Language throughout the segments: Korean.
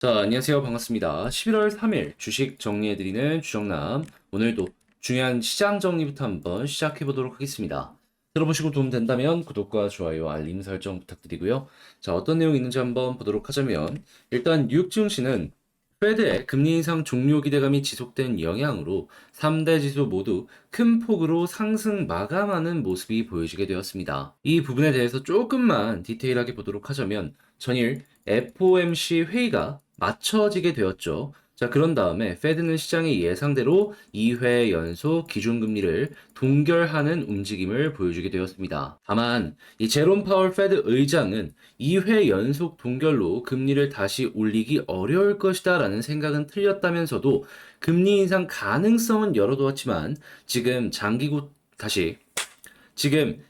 자, 안녕하세요. 반갑습니다. 11월 3일 주식 정리해드리는 주정남. 오늘도 중요한 시장 정리부터 한번 시작해보도록 하겠습니다. 들어보시고 도움 된다면 구독과 좋아요, 알림 설정 부탁드리고요. 자, 어떤 내용이 있는지 한번 보도록 하자면, 일단 뉴욕 증시는 페드의 금리 인상 종료 기대감이 지속된 영향으로 3대 지수 모두 큰 폭으로 상승 마감하는 모습이 보여지게 되었습니다. 이 부분에 대해서 조금만 디테일하게 보도록 하자면, 전일 FOMC 회의가 맞춰지게 되었죠. 자, 그런 다음에 페드는 시장의 예상대로 2회 연속 기준금리를 동결하는 움직임을 보여주게 되었습니다. 다만 이 제롬 파월 페드 의장은 2회 연속 동결로 금리를 다시 올리기 어려울 것이다 라는 생각은 틀렸다면서도 금리 인상 가능성은 열어두었지만 지금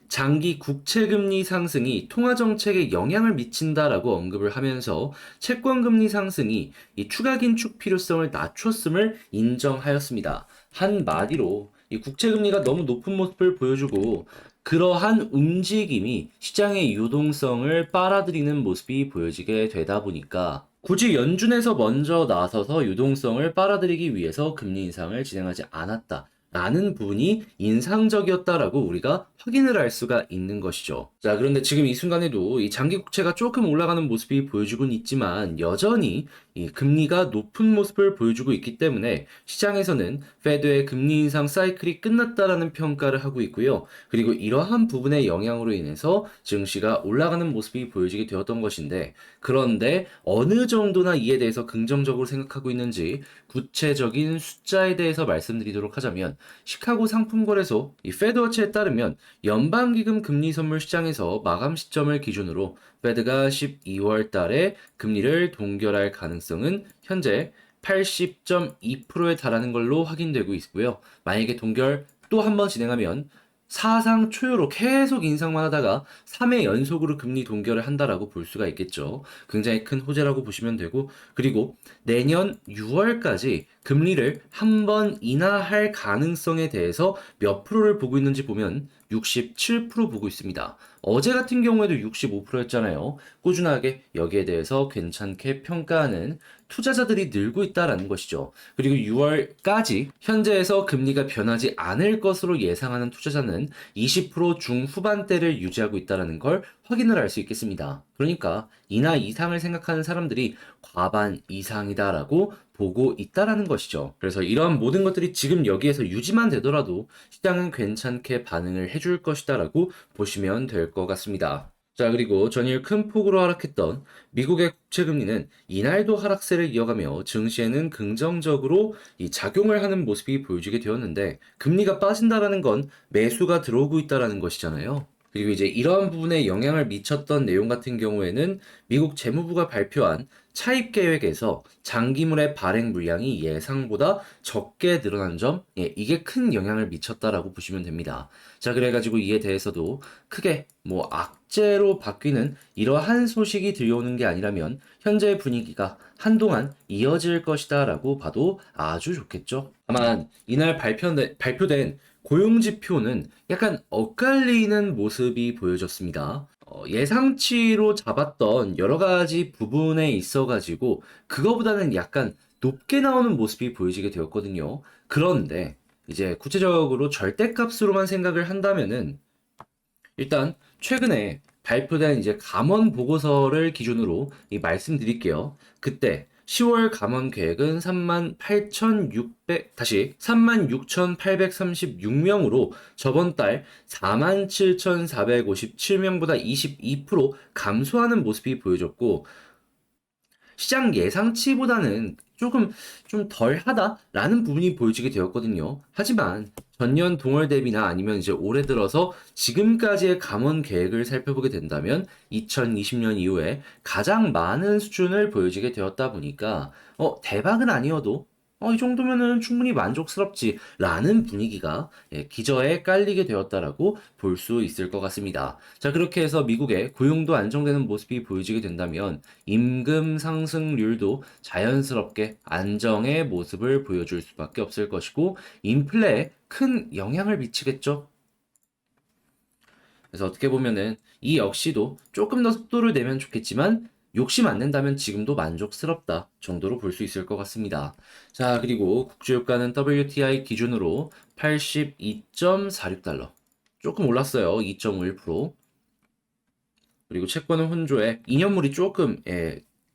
장기 국채금리 상승이 통화정책에 영향을 미친다라고 언급을 하면서 채권금리 상승이 이 추가 긴축 필요성을 낮췄음을 인정하였습니다. 한마디로 이 국채금리가 너무 높은 모습을 보여주고 그러한 움직임이 시장의 유동성을 빨아들이는 모습이 보여지게 되다 보니까 굳이 연준에서 먼저 나서서 유동성을 빨아들이기 위해서 금리 인상을 진행하지 않았다. 라는 부분이 인상적이었다라고 우리가 확인을 할 수가 있는 것이죠. 자, 그런데 지금 이 순간에도 이 장기 국채가 조금 올라가는 모습이 보여주곤 있지만 여전히 이 금리가 높은 모습을 보여주고 있기 때문에 시장에서는 페드의 금리 인상 사이클이 끝났다라는 평가를 하고 있고요. 그리고 이러한 부분의 영향으로 인해서 증시가 올라가는 모습이 보여지게 되었던 것인데, 그런데 어느 정도나 이에 대해서 긍정적으로 생각하고 있는지 구체적인 숫자에 대해서 말씀드리도록 하자면, 시카고 상품거래소 이 페드워치에 따르면 연방기금 금리 선물 시장에서 마감 시점을 기준으로 페드가 12월 달에 금리를 동결할 가능성은 현재 80.2%에 달하는 걸로 확인되고 있고요. 만약에 동결 또 한 번 진행하면 사상 초유로 계속 인상만 하다가 3회 연속으로 금리 동결을 한다라고 볼 수가 있겠죠. 굉장히 큰 호재라고 보시면 되고, 그리고 내년 6월까지 금리를 한 번 인하할 가능성에 대해서 몇 프로를 보고 있는지 보면 67% 보고 있습니다. 어제 같은 경우에도 65%였잖아요. 꾸준하게 여기에 대해서 괜찮게 평가하는 투자자들이 늘고 있다라는 것이죠. 그리고 6월까지 현재에서 금리가 변하지 않을 것으로 예상하는 투자자는 20% 중후반대를 유지하고 있다는 걸 확인을 할 수 있겠습니다. 그러니까 인하 이상을 생각하는 사람들이 과반 이상이다라고 보고 있다라는 것이죠. 그래서 이러한 모든 것들이 지금 여기에서 유지만 되더라도 시장은 괜찮게 반응을 해줄 것이다라고 보시면 될 것 같습니다. 자, 그리고 전일 큰 폭으로 하락했던 미국의 국채금리는 이날도 하락세를 이어가며 증시에는 긍정적으로 이 작용을 하는 모습이 보여지게 되었는데, 금리가 빠진다라는 건 매수가 들어오고 있다라는 것이잖아요. 그리고 이제 이러한 부분에 영향을 미쳤던 내용 같은 경우에는 미국 재무부가 발표한 차입 계획에서 장기물의 발행 물량이 예상보다 적게 늘어난 점, 이게 큰 영향을 미쳤다라고 보시면 됩니다. 자, 그래가지고 이에 대해서도 크게 뭐 악재로 바뀌는 이러한 소식이 들려오는 게 아니라면 현재 분위기가 한동안 이어질 것이다라고 봐도 아주 좋겠죠. 다만 이날 발표된 고용지표는 약간 엇갈리는 모습이 보여졌습니다. 예상치로 잡았던 여러 가지 부분에 있어가지고 그거보다는 약간 높게 나오는 모습이 보여지게 되었거든요. 그런데 이제 구체적으로 절대값으로만 생각을 한다면은 일단 최근에 발표된 이제 감원 보고서를 기준으로 말씀드릴게요. 그때 10월 감원 계획은 36,836명으로 저번 달 47,457명보다 22% 감소하는 모습이 보여졌고, 시장 예상치보다는 조금 좀 덜하다라는 부분이 보여지게 되었거든요. 하지만 전년 동월 대비나 아니면 이제 올해 들어서 지금까지의 감원 계획을 살펴보게 된다면 2020년 이후에 가장 많은 수준을 보여지게 되었다 보니까 대박은 아니어도 이 정도면은 충분히 만족스럽지라는 분위기가 기저에 깔리게 되었다라고 볼 수 있을 것 같습니다. 자, 그렇게 해서 미국의 고용도 안정되는 모습이 보여지게 된다면 임금 상승률도 자연스럽게 안정의 모습을 보여줄 수밖에 없을 것이고 인플레에 큰 영향을 미치겠죠. 그래서 어떻게 보면은 이 역시도 조금 더 속도를 내면 좋겠지만 욕심 안 낸다면 지금도 만족스럽다 정도로 볼 수 있을 것 같습니다. 자, 그리고 국제유가는 WTI 기준으로 82.46달러. 조금 올랐어요. 2.51%. 그리고 채권은 혼조에 2년물이 조금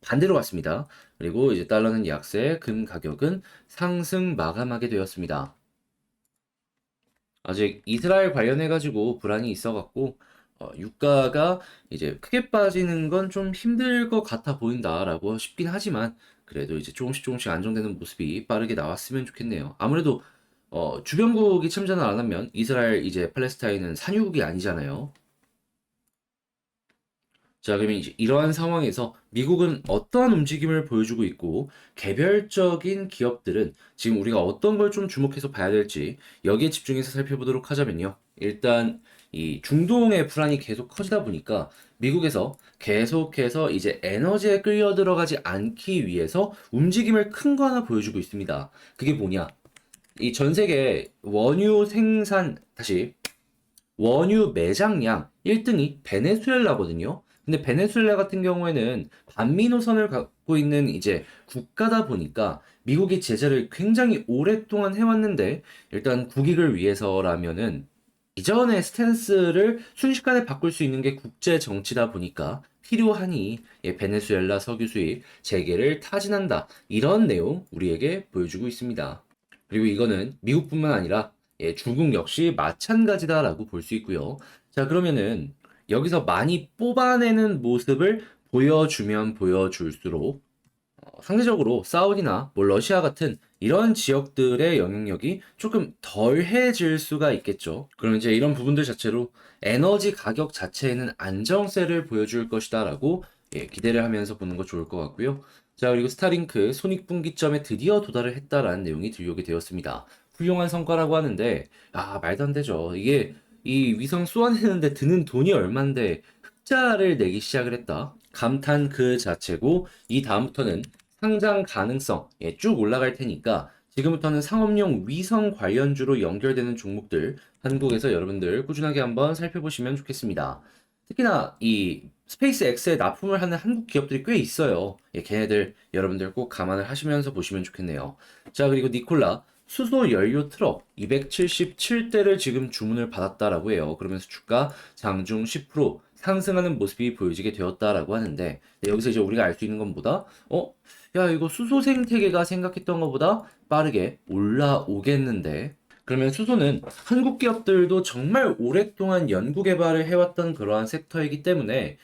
반대로 갔습니다. 그리고 이제 달러는 약세, 금 가격은 상승 마감하게 되었습니다. 아직 이스라엘 관련해가지고 불안이 있어갖고 유가가 이제 크게 빠지는 건 좀 힘들 것 같아 보인다라고 싶긴 하지만 그래도 이제 조금씩 조금씩 안정되는 모습이 빠르게 나왔으면 좋겠네요. 아무래도 주변국이 참전을 안 하면 이스라엘 이제 팔레스타인은 산유국이 아니잖아요. 자, 그러면 이제 이러한 상황에서 미국은 어떠한 움직임을 보여주고 있고, 개별적인 기업들은 지금 우리가 어떤 걸 좀 주목해서 봐야 될지 여기에 집중해서 살펴보도록 하자면요. 일단 이 중동의 불안이 계속 커지다 보니까 미국에서 계속해서 이제 에너지에 끌려 들어가지 않기 위해서 움직임을 큰 거 하나 보여주고 있습니다. 그게 뭐냐? 이 전 세계 원유 생산, 다시 원유 매장량 1등이 베네수엘라거든요. 근데 베네수엘라 같은 경우에는 반미 노선을 갖고 있는 이제 국가다 보니까 미국이 제재를 굉장히 오랫동안 해왔는데 일단 국익을 위해서라면은 이전의 스탠스를 순식간에 바꿀 수 있는 게 국제 정치다 보니까 필요하니 베네수엘라 석유 수입 재개를 타진한다. 이런 내용 우리에게 보여주고 있습니다. 그리고 이거는 미국뿐만 아니라 중국 역시 마찬가지다라고 볼 수 있고요. 자, 그러면은 여기서 많이 뽑아내는 모습을 보여주면 보여줄수록 상대적으로 사우디나 뭐 러시아 같은 이런 지역들의 영향력이 조금 덜해질 수가 있겠죠. 그럼 이제 이런 부분들 자체로 에너지 가격 자체에는 안정세를 보여줄 것이다라고 기대를 하면서 보는 거 좋을 것 같고요. 자, 그리고 스타링크 손익분기점에 드디어 도달을 했다라는 내용이 들려오게 되었습니다. 훌륭한 성과라고 하는데, 말도 안 되죠. 이게 이 위성 쏘아내는데 드는 돈이 얼만데 흑자를 내기 시작을 했다. 감탄 그 자체고, 이 다음부터는 상장 가능성 쭉 올라갈 테니까 지금부터는 상업용 위성 관련주로 연결되는 종목들 한국에서 여러분들 꾸준하게 한번 살펴보시면 좋겠습니다. 특히나 이 스페이스 X에 납품을 하는 한국 기업들이 꽤 있어요. 걔네들 여러분들 꼭 감안을 하시면서 보시면 좋겠네요. 자, 그리고 니콜라 수소 연료 트럭 277대를 지금 주문을 받았다라고 해요. 그러면서 주가 장중 10% 상승하는 모습이 보여지게 되었다라고 하는데 여기서 이제 우리가 알 수 있는 건 뭐다? 야, 이거 수소 생태계가 생각했던 것보다 빠르게 올라오겠는데. 그러면 수소는 한국 기업들도 정말 오랫동안 연구 개발을 해왔던 그러한 섹터이기 때문에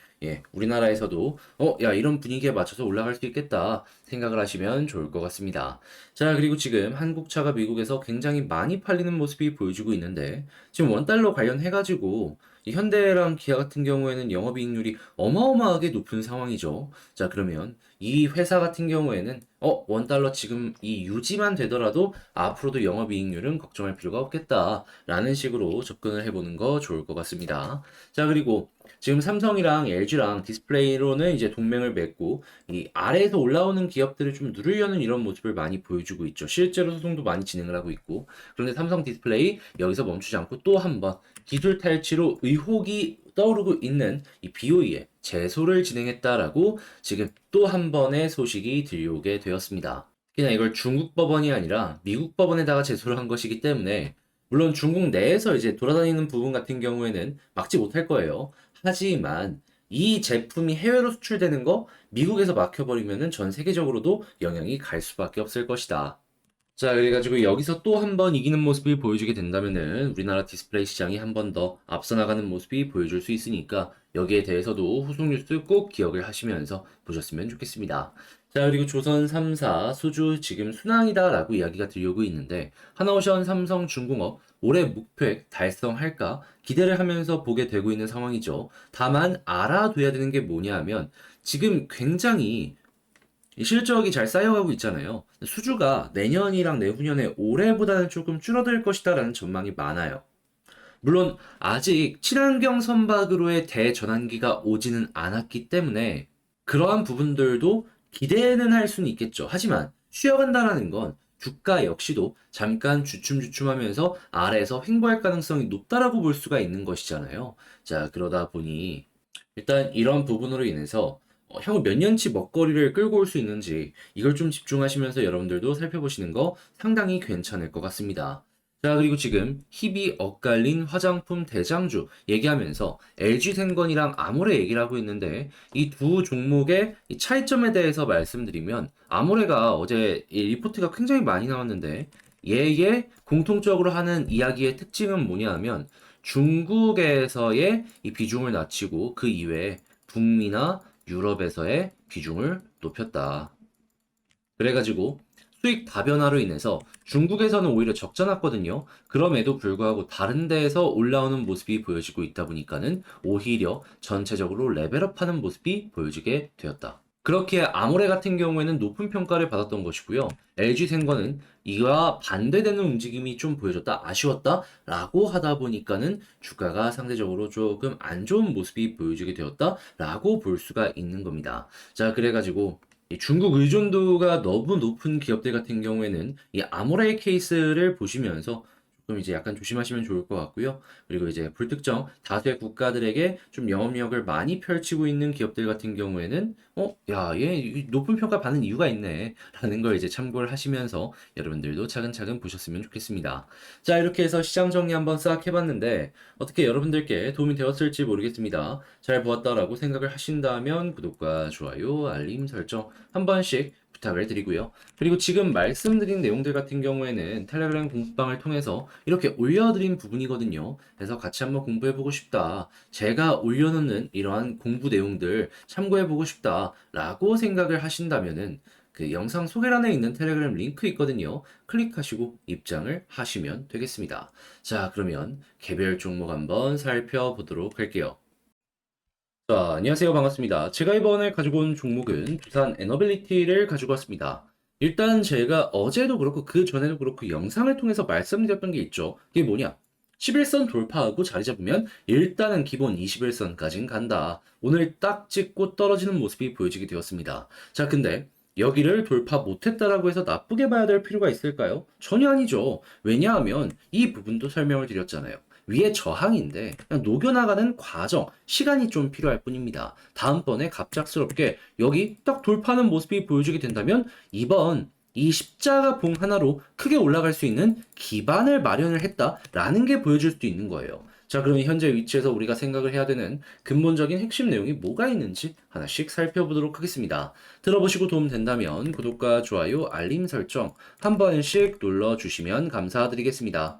우리나라에서도 야, 이런 분위기에 맞춰서 올라갈 수 있겠다 생각을 하시면 좋을 것 같습니다. 자, 그리고 지금 한국차가 미국에서 굉장히 많이 팔리는 모습이 보여주고 있는데 지금 원달러 관련해가지고 이 현대랑 기아 같은 경우에는 영업이익률이 어마어마하게 높은 상황이죠. 자, 그러면 이 회사 같은 경우에는 원달러 지금 이 유지만 되더라도 앞으로도 영업이익률은 걱정할 필요가 없겠다라는 식으로 접근을 해보는 거 좋을 것 같습니다. 자, 그리고 지금 삼성이랑 LG랑 디스플레이로는 이제 동맹을 맺고 이 아래에서 올라오는 기업들을 좀 누르려는 이런 모습을 많이 보여주고 있죠. 실제로 소송도 많이 진행을 하고 있고. 그런데 삼성 디스플레이 여기서 멈추지 않고 또 한 번 기술 탈취로 의혹이 떠오르고 있는 이 BOE에 제소를 진행했다라고 지금 또 한 번의 소식이 들려오게 되었습니다. 특히나 이걸 중국 법원이 아니라 미국 법원에다가 제소를 한 것이기 때문에 물론 중국 내에서 이제 돌아다니는 부분 같은 경우에는 막지 못할 거예요. 하지만 이 제품이 해외로 수출되는 거 미국에서 막혀버리면은 전 세계적으로도 영향이 갈 수밖에 없을 것이다. 자, 그래가지고 여기서 또 한 번 이기는 모습이 보여주게 된다면은 우리나라 디스플레이 시장이 한 번 더 앞서 나가는 모습이 보여줄 수 있으니까 여기에 대해서도 후속 뉴스 꼭 기억을 하시면서 보셨으면 좋겠습니다. 자, 그리고 조선 3사 수주 지금 순항이다라고 이야기가 들려오고 있는데 하나오션, 삼성, 중공업 올해 목표액 달성할까 기대를 하면서 보게 되고 있는 상황이죠. 다만 알아둬야 되는 게 뭐냐 하면 지금 굉장히 이 실적이 잘 쌓여가고 있잖아요. 수주가 내년이랑 내후년에 올해보다는 조금 줄어들 것이다라는 전망이 많아요. 물론 아직 친환경 선박으로의 대전환기가 오지는 않았기 때문에 그러한 부분들도 기대는 할 수는 있겠죠. 하지만 쉬어간다라는 건 주가 역시도 잠깐 주춤주춤하면서 아래에서 횡보할 가능성이 높다라고 볼 수가 있는 것이잖아요. 자, 그러다 보니 일단 이런 부분으로 인해서 향후 몇 년치 먹거리를 끌고 올 수 있는지 이걸 좀 집중하시면서 여러분들도 살펴보시는 거 상당히 괜찮을 것 같습니다. 자, 그리고 지금 희비 엇갈린 화장품 대장주 얘기하면서 LG생건이랑 아모레 얘기를 하고 있는데 이 두 종목의 이 차이점에 대해서 말씀드리면 아모레가 어제 이 리포트가 굉장히 많이 나왔는데 얘의 공통적으로 하는 이야기의 특징은 뭐냐 하면 중국에서의 이 비중을 낮추고 그 이외에 북미나 유럽에서의 비중을 높였다. 그래가지고 수익 다변화로 인해서 중국에서는 오히려 적자 났거든요. 그럼에도 불구하고 다른 데에서 올라오는 모습이 보여지고 있다 보니까는 오히려 전체적으로 레벨업하는 모습이 보여지게 되었다. 그렇게 아모레 같은 경우에는 높은 평가를 받았던 것이고요. LG생건은 이와 반대되는 움직임이 좀 보여졌다, 아쉬웠다 라고 하다 보니까는 주가가 상대적으로 조금 안 좋은 모습이 보여지게 되었다 라고 볼 수가 있는 겁니다. 자, 그래가지고 이 중국 의존도가 너무 높은 기업들 같은 경우에는 이 아모레 케이스를 보시면서 조금 이제 약간 조심하시면 좋을 것 같고요. 그리고 이제 불특정 다수의 국가들에게 좀 영업력을 많이 펼치고 있는 기업들 같은 경우에는 야, 얘 높은 평가 받는 이유가 있네. 라는 걸 이제 참고를 하시면서 여러분들도 차근차근 보셨으면 좋겠습니다. 자, 이렇게 해서 시장 정리 한번 싹 해봤는데 어떻게 여러분들께 도움이 되었을지 모르겠습니다. 잘 보았다라고 생각을 하신다면 구독과 좋아요, 알림 설정 한 번씩 부탁을 드리고요. 그리고 지금 말씀드린 내용들 같은 경우에는 텔레그램 공부방을 통해서 이렇게 올려드린 부분이거든요. 그래서 같이 한번 공부해보고 싶다. 제가 올려놓는 이러한 공부 내용들 참고해보고 싶다라고 생각을 하신다면은 그 영상 소개란에 있는 텔레그램 링크 있거든요. 클릭하시고 입장을 하시면 되겠습니다. 자, 그러면 개별 종목 한번 살펴보도록 할게요. 자, 안녕하세요. 반갑습니다. 제가 이번에 가지고 온 종목은 두산 에너빌리티를 가지고 왔습니다. 일단 제가 어제도 그렇고 그 전에도 그렇고 영상을 통해서 말씀드렸던 게 있죠. 그게 뭐냐? 11선 돌파하고 자리 잡으면 일단은 기본 21선까지는 간다. 오늘 딱 찍고 떨어지는 모습이 보여지게 되었습니다. 자, 근데 여기를 돌파 못했다라고 해서 나쁘게 봐야 될 필요가 있을까요? 전혀 아니죠. 왜냐하면 이 부분도 설명을 드렸잖아요. 위에 저항인데 그냥 녹여나가는 과정, 시간이 좀 필요할 뿐입니다. 다음번에 갑작스럽게 여기 딱 돌파하는 모습이 보여주게 된다면 이번 이 십자가 봉 하나로 크게 올라갈 수 있는 기반을 마련을 했다라는 게 보여줄 수도 있는 거예요. 자, 그러면 현재 위치에서 우리가 생각을 해야 되는 근본적인 핵심 내용이 뭐가 있는지 하나씩 살펴보도록 하겠습니다. 들어보시고 도움 된다면 구독과 좋아요, 알림 설정 한 번씩 눌러주시면 감사드리겠습니다.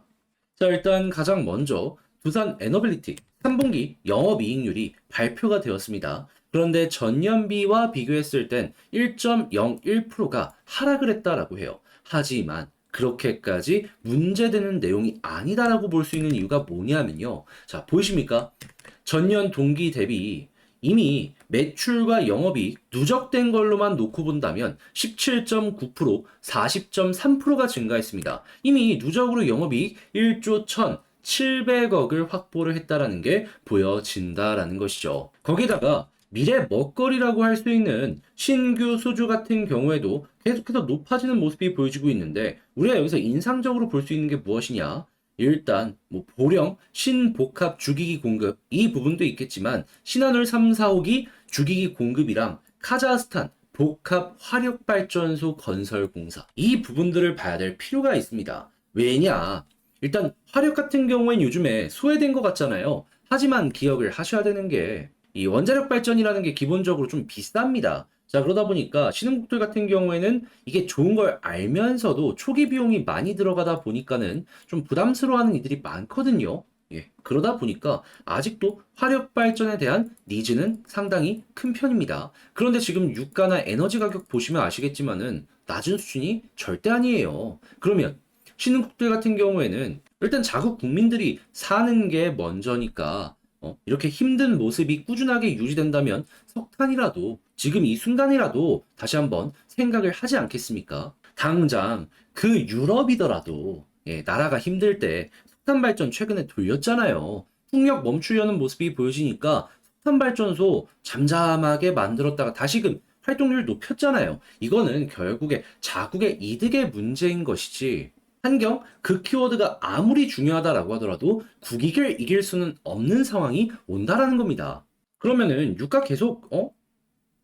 자, 일단 가장 먼저 두산 에너빌리티 3분기 영업이익률이 발표가 되었습니다. 그런데 전년비와 비교했을 땐 1.01%가 하락을 했다라고 해요. 하지만 그렇게까지 문제되는 내용이 아니다라고 볼 수 있는 이유가 뭐냐면요. 자, 보이십니까? 전년 동기 대비 이미 매출과 영업이익 누적된 걸로만 놓고 본다면 17.9%, 40.3%가 증가했습니다. 이미 누적으로 영업이익 1조 1,700억을 확보를 했다라는 게 보여진다라는 것이죠. 거기다가 미래 먹거리라고 할 수 있는 신규 수주 같은 경우에도 계속해서 높아지는 모습이 보여지고 있는데 우리가 여기서 인상적으로 볼 수 있는 게 무엇이냐? 일단 뭐 보령 신복합 주기기 공급 이 부분도 있겠지만 신한울 3, 4호기 주기기 공급이랑 카자흐스탄 복합 화력발전소 건설 공사 이 부분들을 봐야 될 필요가 있습니다. 왜냐? 일단 화력 같은 경우엔 요즘에 소외된 것 같잖아요. 하지만 기억을 하셔야 되는 게 이 원자력 발전이라는 게 기본적으로 좀 비쌉니다. 자, 그러다 보니까 신흥국들 같은 경우에는 이게 좋은 걸 알면서도 초기 비용이 많이 들어가다 보니까는 좀 부담스러워하는 이들이 많거든요. 예, 그러다 보니까 아직도 화력 발전에 대한 니즈는 상당히 큰 편입니다. 그런데 지금 유가나 에너지 가격 보시면 아시겠지만은 낮은 수준이 절대 아니에요. 그러면 신흥국들 같은 경우에는 일단 자국 국민들이 사는 게 먼저니까 이렇게 힘든 모습이 꾸준하게 유지된다면 석탄이라도 지금 이 순간이라도 다시 한번 생각을 하지 않겠습니까? 당장 그 유럽이더라도 예, 나라가 힘들 때 석탄 발전 최근에 돌렸잖아요. 풍력 멈추려는 모습이 보여지니까 석탄 발전소 잠잠하게 만들었다가 다시금 활동률 높였잖아요. 이거는 결국에 자국의 이득의 문제인 것이지. 한경 그 키워드가 아무리 중요하다라고 하더라도 국익을 이길 수는 없는 상황이 온다라는 겁니다. 그러면은 유가 계속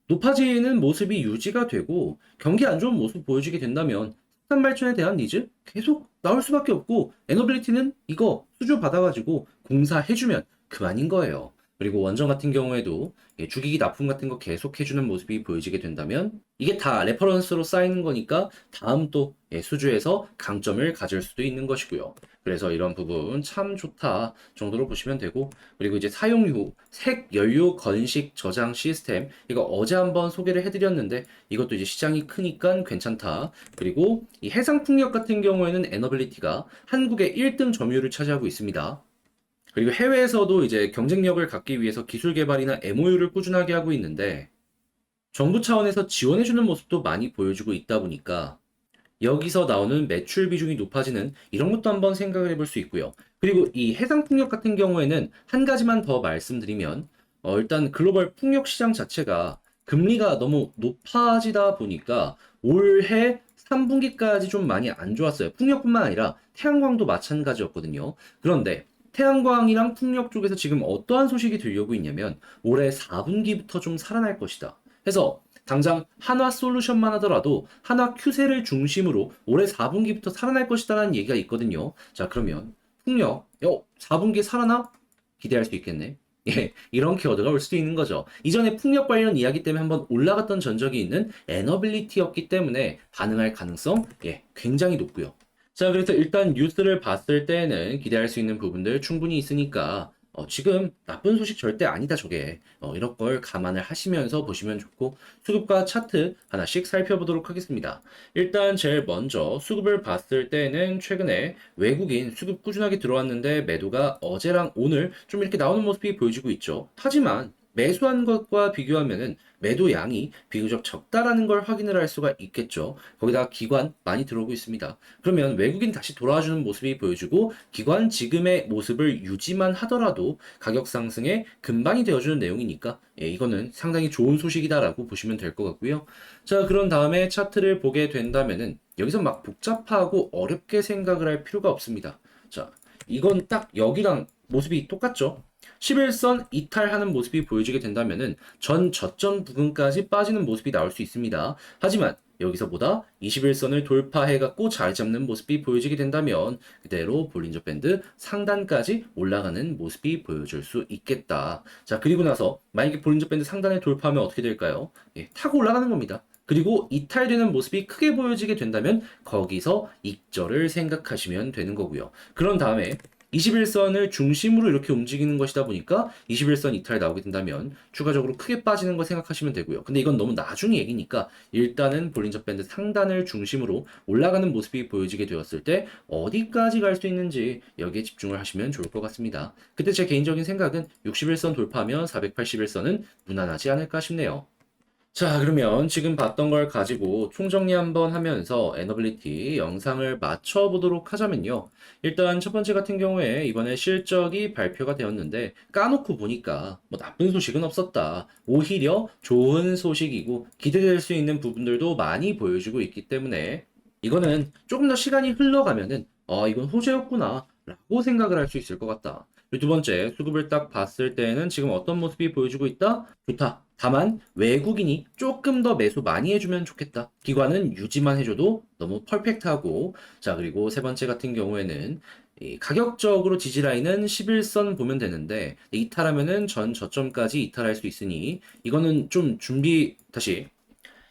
높아지는 모습이 유지가 되고 경기 안 좋은 모습 보여지게 된다면 생산 발전에 대한 니즈 계속 나올 수밖에 없고 에너빌리티는 이거 수주 받아가지고 공사해주면 그만인 거예요. 그리고 원전 같은 경우에도 주기기 납품 같은 거 계속 해주는 모습이 보여지게 된다면 이게 다 레퍼런스로 쌓이는 거니까 다음 또 수주에서 강점을 가질 수도 있는 것이고요. 그래서 이런 부분 참 좋다 정도로 보시면 되고, 그리고 이제 사용후 색 연료 건식 저장 시스템 이거 어제 한번 소개를 해드렸는데 이것도 이제 시장이 크니까 괜찮다. 그리고 이 해상 풍력 같은 경우에는 에너빌리티가 한국의 1등 점유율을 차지하고 있습니다. 그리고 해외에서도 이제 경쟁력을 갖기 위해서 기술 개발이나 MOU를 꾸준하게 하고 있는데 정부 차원에서 지원해주는 모습도 많이 보여주고 있다 보니까 여기서 나오는 매출 비중이 높아지는 이런 것도 한번 생각을 해볼 수 있고요. 그리고 이 해상 풍력 같은 경우에는 한 가지만 더 말씀드리면 일단 글로벌 풍력 시장 자체가 금리가 너무 높아지다 보니까 올해 3분기까지 좀 많이 안 좋았어요. 풍력뿐만 아니라 태양광도 마찬가지였거든요. 그런데 태양광이랑 풍력 쪽에서 지금 어떠한 소식이 들려오고 있냐면 올해 4분기부터 좀 살아날 것이다. 해서 당장 한화 솔루션만 하더라도 한화 큐세를 중심으로 올해 4분기부터 살아날 것이다라는 얘기가 있거든요. 자, 그러면 풍력, 4분기에 살아나? 기대할 수 있겠네. 예, 이런 키워드가 올 수도 있는 거죠. 이전에 풍력 관련 이야기 때문에 한번 올라갔던 전적이 있는 에너빌리티였기 때문에 반응할 가능성, 굉장히 높고요. 자, 그래서 일단 뉴스를 봤을 때는 기대할 수 있는 부분들 충분히 있으니까 지금 나쁜 소식 절대 아니다 저게 이런 걸 감안을 하시면서 보시면 좋고, 수급과 차트 하나씩 살펴보도록 하겠습니다. 일단 제일 먼저 수급을 봤을 때는 최근에 외국인 수급 꾸준하게 들어왔는데 매도가 어제랑 오늘 좀 이렇게 나오는 모습이 보여지고 있죠. 하지만 매수한 것과 비교하면은 매도 양이 비교적 적다라는 걸 확인을 할 수가 있겠죠. 거기다가 기관 많이 들어오고 있습니다. 그러면 외국인 다시 돌아와주는 모습이 보여주고 기관 지금의 모습을 유지만 하더라도 가격 상승에 근반이 되어주는 내용이니까 이거는 상당히 좋은 소식이다라고 보시면 될 것 같고요. 자, 그런 다음에 차트를 보게 된다면은 여기서 막 복잡하고 어렵게 생각을 할 필요가 없습니다. 자, 이건 딱 여기랑 모습이 똑같죠? 11선 이탈하는 모습이 보여지게 된다면은 전 저점 부근까지 빠지는 모습이 나올 수 있습니다. 하지만 여기서보다 21선을 돌파해갖고 자리 잡는 모습이 보여지게 된다면 그대로 볼린저 밴드 상단까지 올라가는 모습이 보여줄 수 있겠다. 자, 그리고 나서 만약에 볼린저 밴드 상단에 돌파하면 어떻게 될까요? 타고 올라가는 겁니다. 그리고 이탈되는 모습이 크게 보여지게 된다면 거기서 익절을 생각하시면 되는 거고요. 그런 다음에 21선을 중심으로 이렇게 움직이는 것이다 보니까 21선 이탈 나오게 된다면 추가적으로 크게 빠지는 거 생각하시면 되고요. 근데 이건 너무 나중 얘기니까 일단은 볼린저 밴드 상단을 중심으로 올라가는 모습이 보여지게 되었을 때 어디까지 갈 수 있는지 여기에 집중을 하시면 좋을 것 같습니다. 그때 제 개인적인 생각은 61선 돌파하면 481선은 무난하지 않을까 싶네요. 자, 그러면 지금 봤던 걸 가지고 총정리 한번 하면서 에너빌리티 영상을 맞춰보도록 하자면요. 일단 첫 번째 같은 경우에 이번에 실적이 발표가 되었는데 까놓고 보니까 뭐 나쁜 소식은 없었다. 오히려 좋은 소식이고 기대될 수 있는 부분들도 많이 보여주고 있기 때문에 이거는 조금 더 시간이 흘러가면은 이건 호재였구나 라고 생각을 할 수 있을 것 같다. 그리고 두 번째, 수급을 딱 봤을 때는 지금 어떤 모습이 보여주고 있다? 좋다. 다만 외국인이 조금 더 매수 많이 해주면 좋겠다. 기관은 유지만 해줘도 너무 퍼펙트하고, 자, 그리고 세 번째 같은 경우에는 이 가격적으로 지지라인은 11선 보면 되는데 이탈하면은 전 저점까지 이탈할 수 있으니 이거는 좀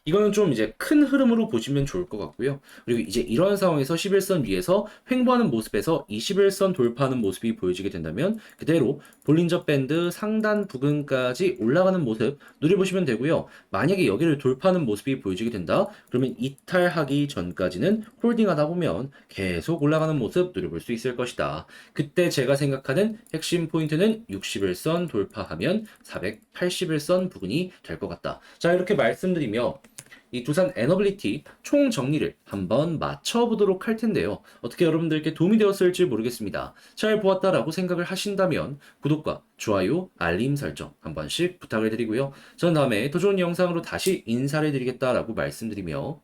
이거는 좀 이제 큰 흐름으로 보시면 좋을 것 같고요. 그리고 이제 이런 상황에서 11선 위에서 횡보하는 모습에서 21선 돌파하는 모습이 보여지게 된다면 그대로 볼린저 밴드 상단 부근까지 올라가는 모습 노려보시면 되고요. 만약에 여기를 돌파하는 모습이 보여지게 된다. 그러면 이탈하기 전까지는 홀딩하다 보면 계속 올라가는 모습 노려볼 수 있을 것이다. 그때 제가 생각하는 핵심 포인트는 61선 돌파하면 481선 부근이 될 것 같다. 자, 이렇게 말씀드리며 이 두산 에너빌리티 총 정리를 한번 맞춰보도록 할 텐데요. 어떻게 여러분들께 도움이 되었을지 모르겠습니다. 잘 보았다라고 생각을 하신다면 구독과 좋아요, 알림 설정 한 번씩 부탁을 드리고요. 전 다음에 더 좋은 영상으로 다시 인사를 드리겠다라고 말씀드리며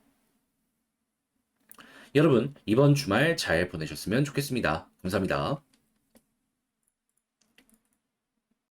여러분 이번 주말 잘 보내셨으면 좋겠습니다. 감사합니다.